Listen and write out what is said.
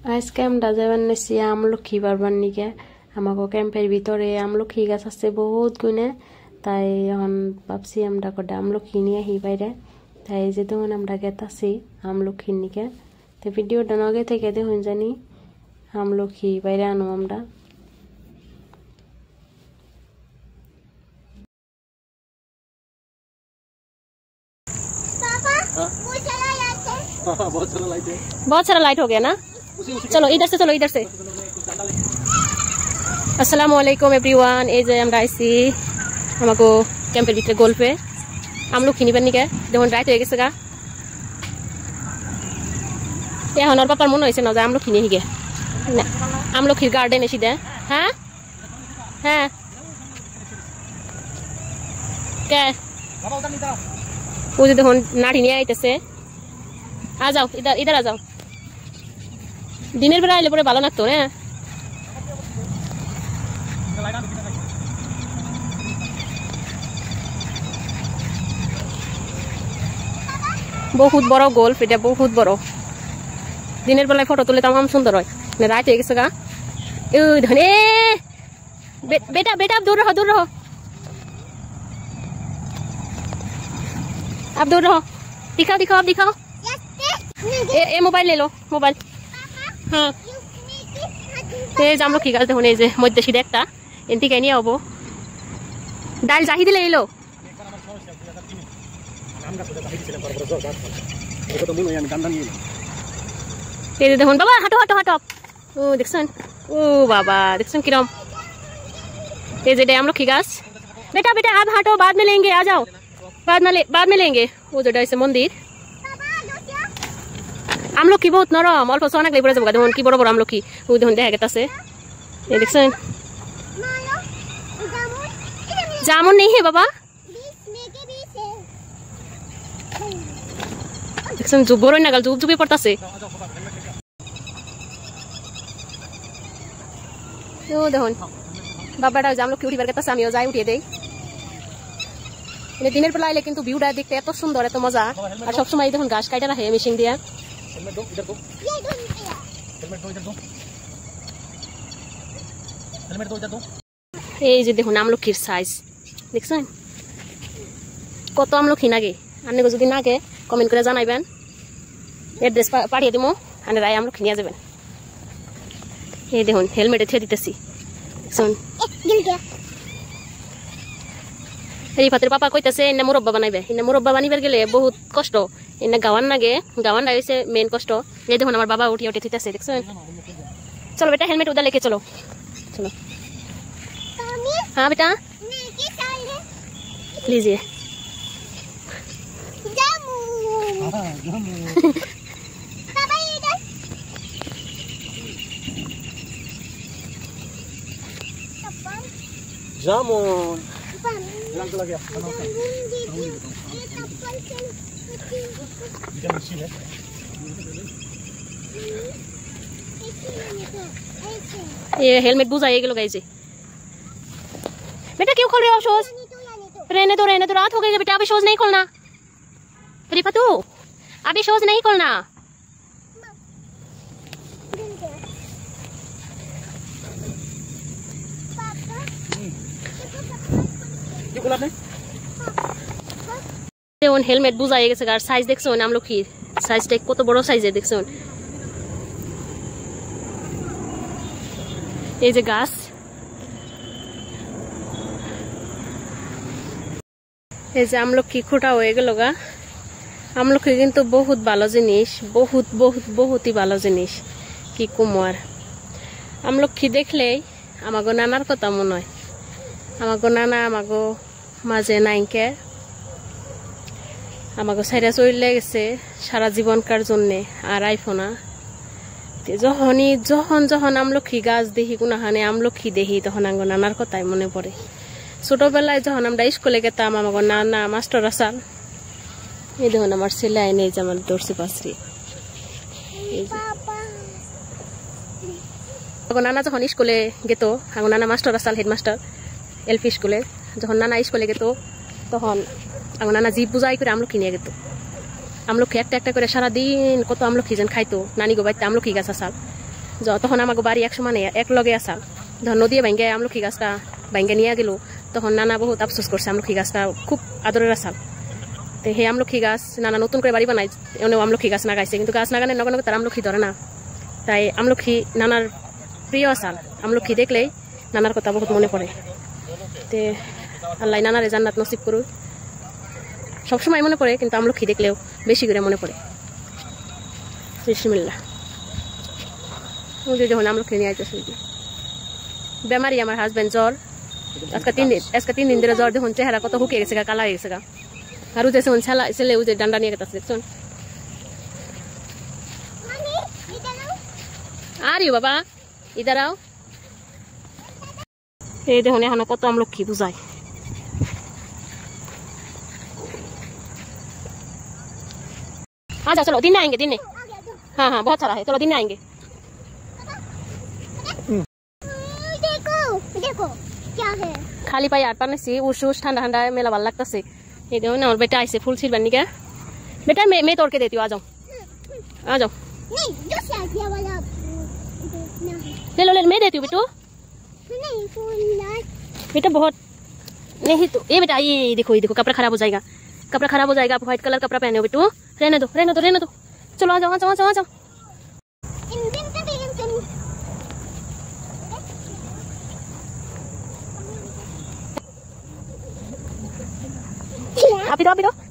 আজকে আমরা যাবেন নিছি আমলক্ষী বারবার নিকে আমাকে ক্যাম্পের ভিতরে আমলক্ষী গাছ আছে বহুত গুনে তাই এখন ভাবছি আমরা কটা আমলক্ষী নিয়ে আহি বাইরে তাই যে তখন আমরা গেতাছি আমলক্ষীর নিকে তো ভিডিওটা নগে থেকে দেখুন জানি আমলক্ষী বাইরে আনো আমরা बहुत सारा लाइट हो गया ना चलो इधर से अस्सलामुअलैकुम एवरीवन এই যে আমরা আইছি আমাগো ক্যাম্পের ভিতরে গোলপে আমলক্ষী নিবেন নিকে দেখুন রাত হয়ে গেছে গা এখন আর পাপার মনে হয়েছে না যে আমলক্ষী নিয়ে গে আমলক্ষীর গার্ডেন এসে দে হ্যাঁ হ্যাঁ কে ওই যে দেখুন নাড়ি নিয়ে আইতেছে आ जाओ इधर आ जाओ दिनेर बेला आइले परे भालो लागतो ना बहुत बड़ो गोल्फ এটা बहुत বড় দিনের বেলায় ফটো তুলে তামাম সুন্দর হয় না রাত হয়ে গেছে গা এই ধনে बेटा बेटा दूर रहो आप दूर रहो दिखाओ ए मोबाइल ले लो मोबाइल हाँ ये আমলক্ষী গাছ দেখুন এই যে মধ্যে সিধে একটা এনটিকে নিয়ে হবো ডাল জাহি দিলে এলো এই যে দেখুন বাবা হাঁটো ও দেখছেন ও বাবা দেখছেন কিরম এই যে আমলক্ষী গাছ बेटा आप हटो बाद में लेंगे आ जाओ बाद में लेंगे वो जो ऐसे मंदिर আমলক্ষী বহুত নরম অল্প সোনা লাগলে পড়ে যাবো দেখুন কি বড় বড় আমলক্ষী ওই দেখুন দেখা গেছে এই দেখছেন জামুন নেই হে বাবা দেখছেন জুব বড় না গাল জুবজুবি পড়তাছে ও দেখুন বাবাটা আমলক্ষী উঠিবার গেছে আমিও যাই উঠিয়ে দেই দিনের বেলা আইলে কিন্তু ভিউটা দেখতে এত সুন্দর এত মজা আর সবসময় দেখুন ঘাস কাটা রাখে মেশিন দিয়ে এই যে দেখুন আমলক্ষীর সাইজ দেখছেন কত আমলক্ষী নাগে আন্নে যদি নাগে কমেন্ট করে জানাইবেন এড্রেস পাঠিয়ে দিব আনে রায় আমলক্ষী নিয়ে যাবেন এই দেখুন হেলমেটে ছেড়ে দিতেছি দেখছেন রিফাতের পাপা কইতাছে এনে মুরব্বা বানাইবে এনে মুরব্বা বানিবার গেলে বহুত কষ্ট এনে গাওয়ান নাগে গাওয়ান হইছে মেন কষ্ট এই দেখুন আমার বাবা উঠে থিতাছে দেখছেন চলো বেটা হেলমেট উদা लेके चलो हाँ बेटा लीजिए जामुन ये हेलमेट बुझा ये लोग ऐसे बेटा क्यों खोल रहे हो शोज रहने दो रात हो गई बेटा अभी शोज नहीं खोलना रिफातू अभी शोज नहीं खोलना দেখুন হেলমেট বুঝা গেছে আর সাইজ দেখছেন আমলক্ষীর সাইজটা কত বড় সাইজের দেখছেন এই যে গাছ এই যে আমলক্ষী খোটা হয়ে গেল গা আমলক্ষী কিন্তু বহুত ভালো জিনিস বহুতই ভালো জিনিস কি কুমার আমলক্ষী দেখলেই আমাগো নানার কথা মনে হয় আমাগো নানা আমাগো মাঝে নাইকে আমাকে সাইরা চলে গেছে সারা জীবনকার জন্যে আর আইফো না যখন আমলক্ষী গাছ দেখি কোনখানে আমলক্ষী দেখি তখন আমার নানার কথাই মনে পড়ে ছোটবেলায় যখন আমরা স্কুলে গেতাম আমাকে নানা মাস্টার আসাল এই দেখুন আমার ছেলে আইনে যে আমার দর্শি পাশরি নানা যখন স্কুলে গেত আমার নানা মাস্টার আসাল হেডমাস্টার এলপি স্কুলে যখন নানা স্কুলে গেত তখন আমার নানা জিপ বুঝাই করে আমলক্ষী নিয়ে গেত আমলক্ষী একটা একটা করে সারাদিন কত আমলক্ষী যেন খাইতো নানি গো বাড়িতে আমলক্ষী গাছ আসাল তখন আমাকে বাড়ি এক সমানে এক লগে আসাল ধর নদী ভাঙ্গে আমলকি গাছটা ভাঙ্গে নিয়ে গেল তখন নানা বহুত আফসোস করছে আমলকি গাছটা খুব আদরের আসাল তো সেই আমলকি গাছ নানা নতুন করে বাড়ি বানাই এনেও আমলকি গাছ নাগাইছে কিন্তু গাছ নাগানের নগে নগে তার আমলকি ধরে না তাই আমলকি নানার প্রিয় আসাল আমলকি দেখলেই নানার কথা বহুত মনে পড়ে তে আল্লাহ নানারে জান্নাত নসিব করু সবসময় মনে পড়ে কিন্তু আমলকি দেখলেও বেশি করে মনে পড়ে বিসমিল্লাহ যখন আমলকি নিয়ে আইতেছে বেমারি আমার হাজবেন্ড জ্বর আজকে 3 দিন ধরে জ্বর দেখুন চেহারা কত হুকে গেছে কালা হয়ে গেছে আর যে ছেলে যে ডান্ডা নিয়ে গেছে দেখুন আরে বাবা ইধার আও এই দেখুন এখন কত আমলকি বুঝায় अच्छा चलो दिन आएंगे दिन हाँ हाँ बहुत सारा है चलो दिन आएंगे देखो देखो क्या है खाली पाई आट पाने से उस ठंडा ठंडा मेला वाला लगता से ये देखो ना और बेटा ऐसे फूल सीट बनने का बेटा मैं तोड़ के देती हूँ आ जाओ नहीं जो शादिया वाला ले लो मैं देती हूँ बेटू नहीं फूल बेटा बहुत नहीं तो ये बेटा ये देखो कपड़ा खराब हो जाएगा आप व्हाइट कलर कपड़ा पहने हो बेटू रहने दो चलो आ जाओ आप इधर